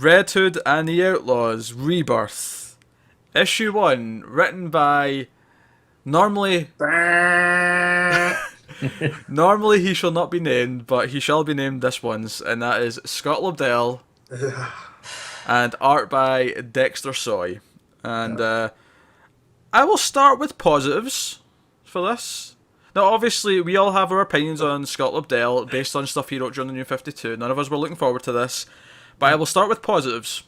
Red Hood and the Outlaws, Rebirth. Issue 1, written by... Normally he shall not be named, but he shall be named this once, and that is Scott Lobdell, and art by Dexter Soy. And I will start with positives for this. Now, obviously, we all have our opinions on Scott Lobdell based on stuff he wrote during the New 52. None of us were looking forward to this, but I will start with positives.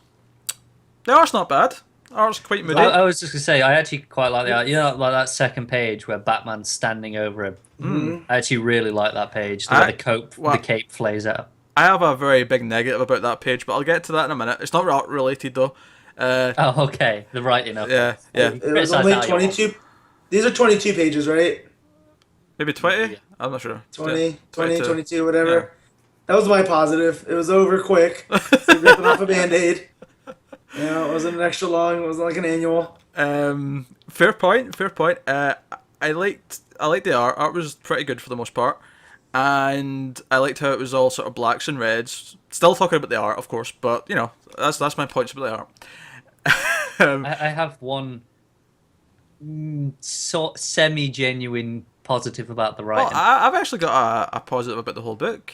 The art's not bad. The art's quite moody. I was just going to say, I actually quite like the art. You know, like that second page where Batman's standing over him. I actually really like that page. The way the cape flays out. I have a very big negative about that page, but I'll get to that in a minute. It's not art related, though. Oh, okay. The writing up. Yeah. It was only 22. These are 22 pages, right? Maybe 20? Yeah. I'm not sure. 20, 22, whatever. Yeah. That was my positive. It was over quick. It's like ripping off a Band-Aid. You know, it wasn't an extra long. It wasn't like an annual. Fair point. I liked the art. Art was pretty good for the most part. And I liked how it was all sort of blacks and reds. Still talking about the art, of course, but, you know, that's my points about the art. I have one semi-genuine positive about the writing. Well, I've actually got a positive about the whole book.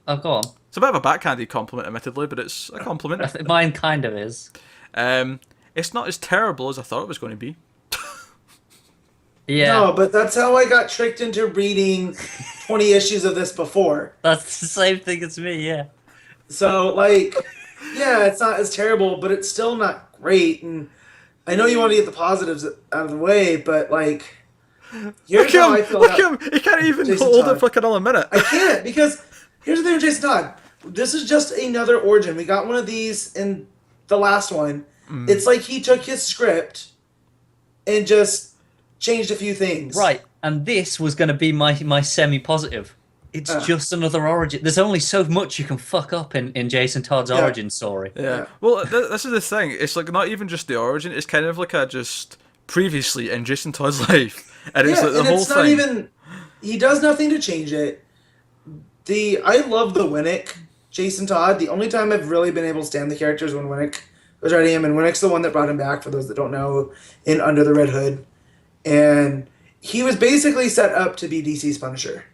Oh, go on. It's a bit of a backhanded compliment, admittedly, but it's a compliment. Mine kind of is. It's not as terrible as I thought it was going to be. Yeah. No, but that's how I got tricked into reading 20 issues of this before. That's the same thing as me, yeah. So, like, yeah, it's not as terrible, but it's still not great. And I know you want to get the positives out of the way, but, like, here's how I feel. Look at him! He can't even hold it for like another minute. I can't, because here's the thing with Jason Todd. This is just another origin. We got one of these in the last one. It's like he took his script and just changed a few things. Right, and this was going to be my semi-positive. It's just another origin. There's only so much you can fuck up in Jason Todd's origin story. Yeah. Well, this is the thing. It's like not even just the origin. It's kind of like a just previously in Jason Todd's life, and it's like the whole thing. Even. He does nothing to change it. I love the Winnick Jason Todd. The only time I've really been able to stand the character is when Winnick was writing him, and Winnick's the one that brought him back. For those that don't know, in Under the Red Hood. And he was basically set up to be DC's Punisher,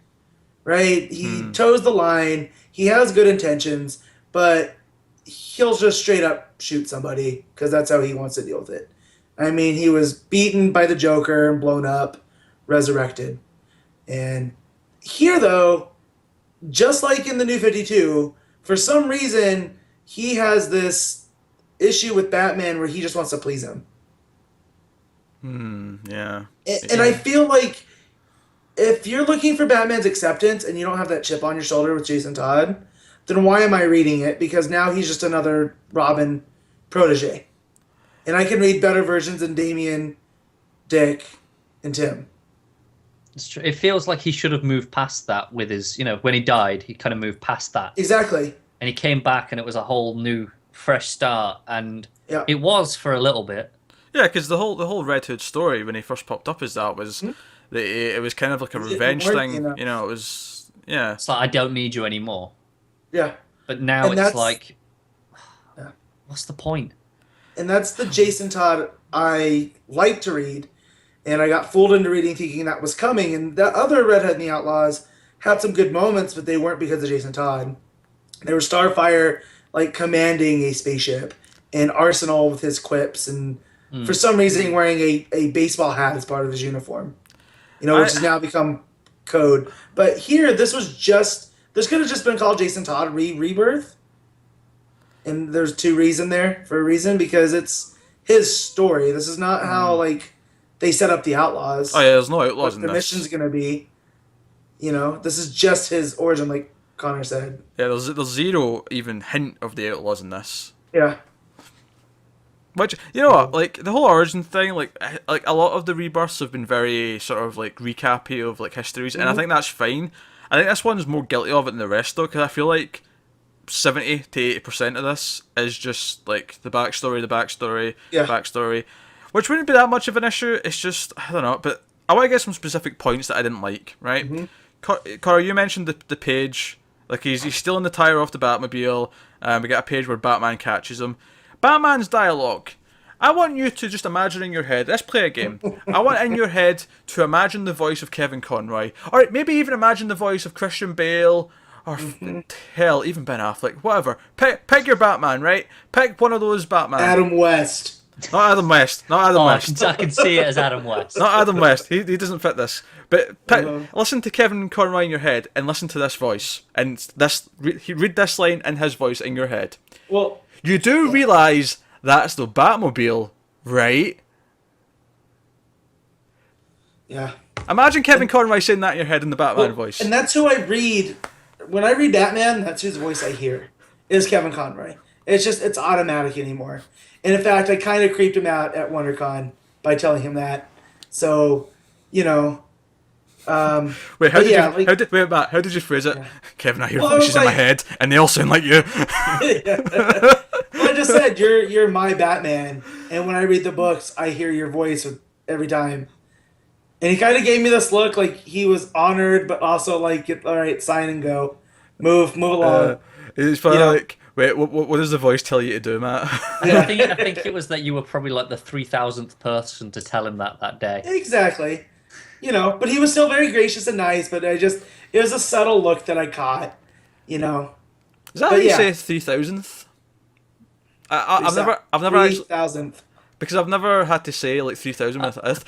right? He toes the line. He has good intentions, but he'll just straight up shoot somebody because that's how he wants to deal with it. I mean, he was beaten by the Joker and blown up, resurrected. And here, though, just like in the New 52, for some reason, he has this issue with Batman where he just wants to please him. Yeah. And I feel like if you're looking for Batman's acceptance and you don't have that chip on your shoulder with Jason Todd, then why am I reading it? Because now he's just another Robin protege. And I can read better versions than Damian, Dick, and Tim. It's true. It feels like he should have moved past that with his, when he died, he kind of moved past that. Exactly. And he came back and it was a whole new, fresh start. And it was for a little bit. Yeah, because the whole Red Hood story when he first popped up as that was that it was kind of like a revenge thing. You know, it was It's like I don't need you anymore. Yeah. But now it's like, what's the point? And that's the Jason Todd I like to read, and I got fooled into reading thinking that was coming. And the other Red Hood and the Outlaws had some good moments, but they weren't because of Jason Todd. They were Starfire like commanding a spaceship, and Arsenal with his quips and. For some reason, wearing a baseball hat as part of his uniform, which has now become code. But here, this could have just been called Jason Todd Rebirth, and there's two reasons there for a reason because it's his story. This is not how they set up the Outlaws. Oh yeah, there's no Outlaws in this. The mission's gonna be, this is just his origin, like Connor said. Yeah, there's zero even hint of the Outlaws in this. Yeah. Which, you know what, like, the whole origin thing, like a lot of the rebirths have been very sort of, like, recappy of, like, histories, and I think that's fine. I think this one's more guilty of it than the rest, though, because I feel like 70 to 80% of this is just, like, the backstory, backstory, which wouldn't be that much of an issue. It's just, I don't know, but I want to get some specific points that I didn't like, right? Cora, you mentioned the page Like he's stealing the tire off the Batmobile. We get a page where Batman catches him. Batman's dialogue. I want you to just imagine in your head. Let's play a game. I want in your head to imagine the voice of Kevin Conroy, or maybe even imagine the voice of Christian Bale, or hell, even Ben Affleck. Whatever. Pick your Batman, right? Pick one of those Batman. Adam West. Not Adam West. Not Adam West. I can see it as Adam West. Not Adam West. He doesn't fit this. But listen to Kevin Conroy in your head, and listen to this voice, and read this line in his voice in your head. Well, you do realise that's the Batmobile, right? Yeah. Imagine Kevin Conroy saying that in your head in the Batman voice. And that's who I read. When I read Batman, that's whose voice I hear. Is Kevin Conroy. It's automatic anymore. And in fact, I kind of creeped him out at WonderCon by telling him that. So, Wait, how did you phrase it? Yeah. Kevin, I hear voices in my head, and they all sound like you. Well, I just said you're my Batman, and when I read the books, I hear your voice every time. And he kind of gave me this look, like he was honored, but also like, all right, sign and go, move along. It's probably like, wait, what does the voice tell you to do, Matt? I think it was that you were probably like the 3,000th person to tell him that day. Exactly. But he was still very gracious and nice, but it was a subtle look that I caught, Is that how you say 3,000th? I've never actually 3,000th. Because I've never had to say like 3,000. I've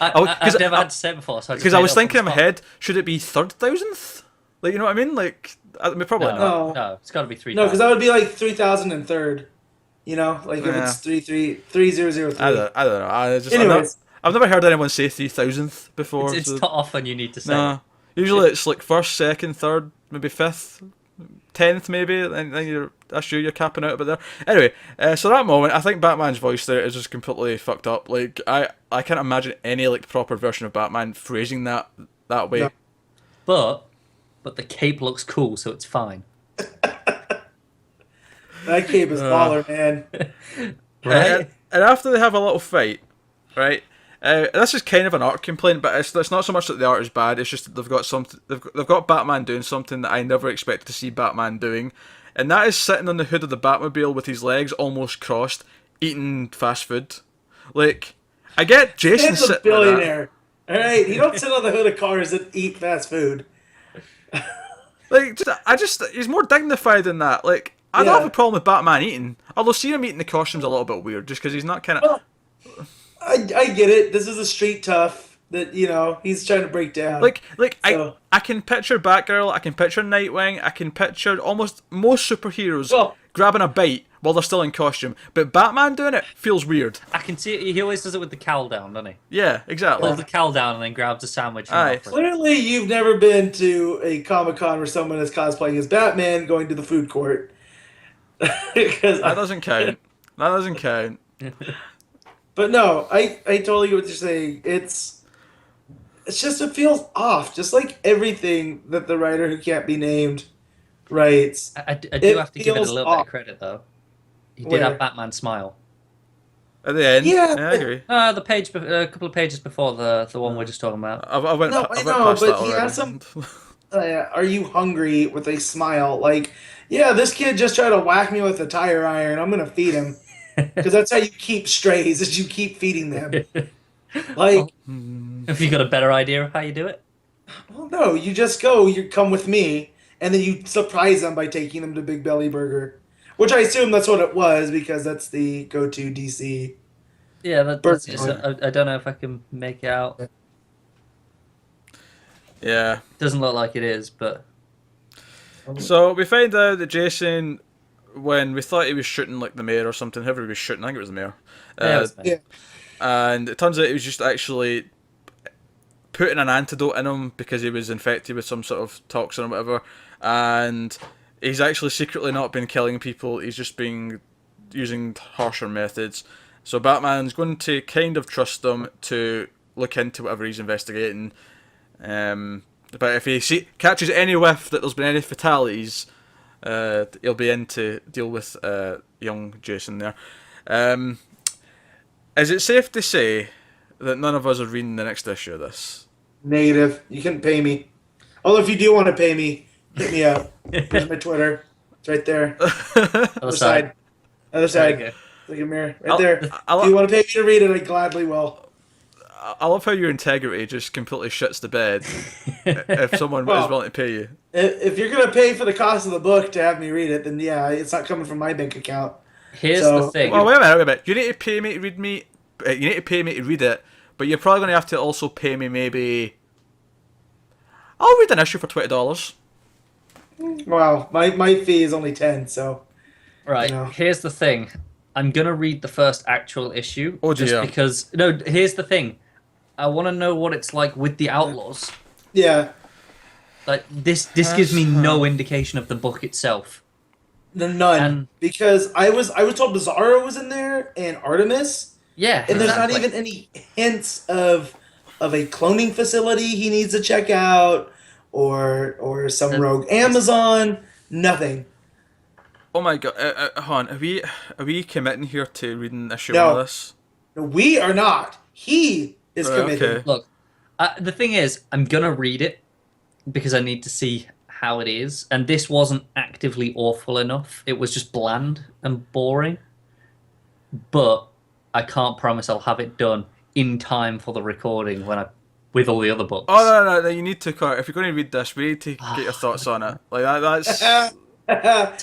never had to say it before. Because I was thinking in my head, should it be 3,000th? Like, you know what I mean? Like, probably not. No, it's got to be 3,000. No, because that would be like 3,003rd. Like if it's 3003. I don't know. Anyways. I've never heard anyone say 3,000th before. It's not often you need to say. Nah. Usually it's like first, second, third, maybe fifth, 10th maybe, and then you're capping out a bit there. Anyway, so that moment, I think Batman's voice there is just completely fucked up. Like, I can't imagine any like proper version of Batman phrasing that way. No. But the cape looks cool, so it's fine. That cape is baller, man. Right? And after they have a little fight, right? This is kind of an art complaint, but it's not so much that the art is bad. It's just that they've got Batman doing something that I never expected to see Batman doing, and that is sitting on the hood of the Batmobile with his legs almost crossed, eating fast food. Like, I get Jason He's a sitting billionaire. All right, you don't sit on the hood of cars that eat fast food. Like, he's more dignified than that. Like, I don't have a problem with Batman eating, although seeing him eating the costume's a little bit weird, just because he's not kind of. Well, I get it. This is a street tough that he's trying to break down. So. I can picture Batgirl, I can picture Nightwing, I can picture almost most superheroes grabbing a bite while they're still in costume, but Batman doing it feels weird. I can see it. He always does it with the cowl down, doesn't he? Yeah, exactly. Pulls the cowl down and then grabs a sandwich. Clearly, you've never been to a Comic-Con where someone is cosplaying as Batman going to the food court. That doesn't count. That doesn't count. But no, I totally get what you're saying. It's just, it feels off, just like everything that the writer who can't be named writes. I do have to give it a little bit of credit, though. He did have Batman smile. At the end? Yeah, I agree. The page, a couple of pages before the one we're just talking about. I went past that already. He has some. Are you hungry? With a smile, like, yeah, this kid just tried to whack me with a tire iron. I'm gonna feed him. Because that's how you keep strays, is you keep feeding them. Like, have you got a better idea of how you do it? Well, no, you just go, you come with me, and then you surprise them by taking them to Big Belly Burger. Which I assume that's what it was, because that's the go-to DC. Yeah, that's just, I don't know if I can make it out. Yeah. Doesn't look like it is, but... So, we find out that Jason... when we thought he was shooting like the mayor or something, whoever he was shooting, I think it was the mayor. Yeah. And it turns out he was just actually putting an antidote in him because he was infected with some sort of toxin or whatever. And he's actually secretly not been killing people, he's just been using harsher methods. So Batman's going to kind of trust him to look into whatever he's investigating. But if he catches any whiff that there's been any fatalities... he'll be in to deal with young Jason there. Is it safe to say that none of us are reading the next issue of this? Negative. You couldn't pay me. Although if you do want to pay me, hit me up. Here's my Twitter. It's right there. Other side. Other side. There you go. Look at me right there. If I'll- you want to pay me to read it, I gladly will. I love how your integrity just completely shits the bed if someone Well, is willing to pay you. If you're gonna pay for the cost of the book to have me read it, then yeah, it's not coming from my bank account. Here's So- the thing. Well, wait a minute. You need to pay me to read me. You need to pay me to read it, but you're probably going to have to also pay me maybe. I'll read an issue for $20. Wow, my fee is only 10, so Right. you know. Here's the thing. I'm gonna read the first actual issue. Oh, just dear. because. No. Here's the thing. I want to know what it's like with the Outlaws. Yeah. Like this gives me no indication of the book itself. None. And- Because I was told Bizarro was in there and Artemis, Yeah. and there's not exactly. even any hints of a cloning facility he needs to check out or some rogue Amazon. Nothing. Oh my god, hon, are we committing here to reading issue No. one of this? No, we are not. He is Right, committed. okay. Look, the thing is, I'm gonna read it because I need to see how it is, and this wasn't actively awful enough. It was just bland and boring. But I can't promise I'll have it done in time for the recording with all the other books. Oh no, you need to. If you're going to read this, we need to get your thoughts on it. Like that's. Tell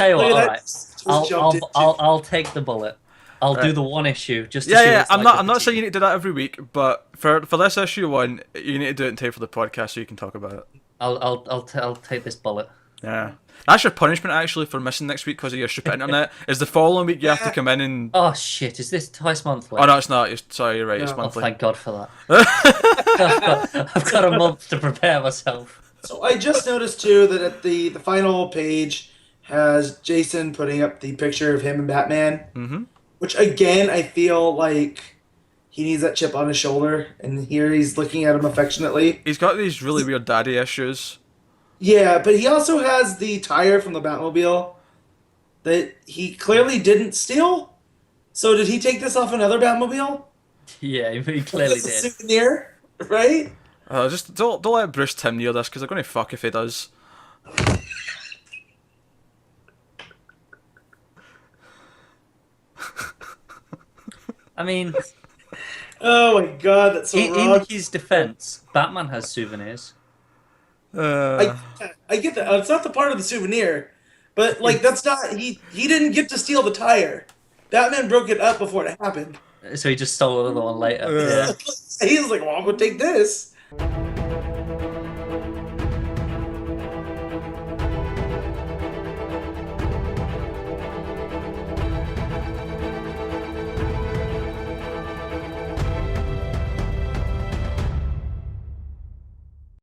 you what, Look at all that. right. Just jumped into- I'll take the bullet. I'll do Right. the one issue just to see. Yeah. What it's I'm like not saying you need to do that every week, but for this issue one, you need to do it in time for the podcast so you can talk about it. I'll take this bullet. Yeah. That's your punishment actually for missing next week because of your stupid internet. Is the following week you have to come in and. Oh shit! Is this twice monthly? Oh no, it's not. Sorry, you're right. It's No. Oh, monthly. thank God for that. I've got a month to prepare myself. So I just noticed too that at the final page has Jason putting up the picture of him and Batman, Mm-hmm. which again I feel like he needs that chip on his shoulder, and here he's looking at him affectionately. He's got these really weird daddy issues. Yeah, but he also has the tire from the Batmobile that he clearly didn't steal. So did he take this off another Batmobile? Yeah, he clearly This is a did. souvenir, right? Just don't let Bruce Timm near this because they're going to fuck if he does. I mean, Oh my god, that's so in wrong. his defense, Batman has souvenirs. Uh, I get that. It's not the part of the souvenir, but like that's not he didn't get to steal the tire. Batman broke it up before it happened. So he just stole another one later. Yeah. He was like, "Well, I'm gonna take this."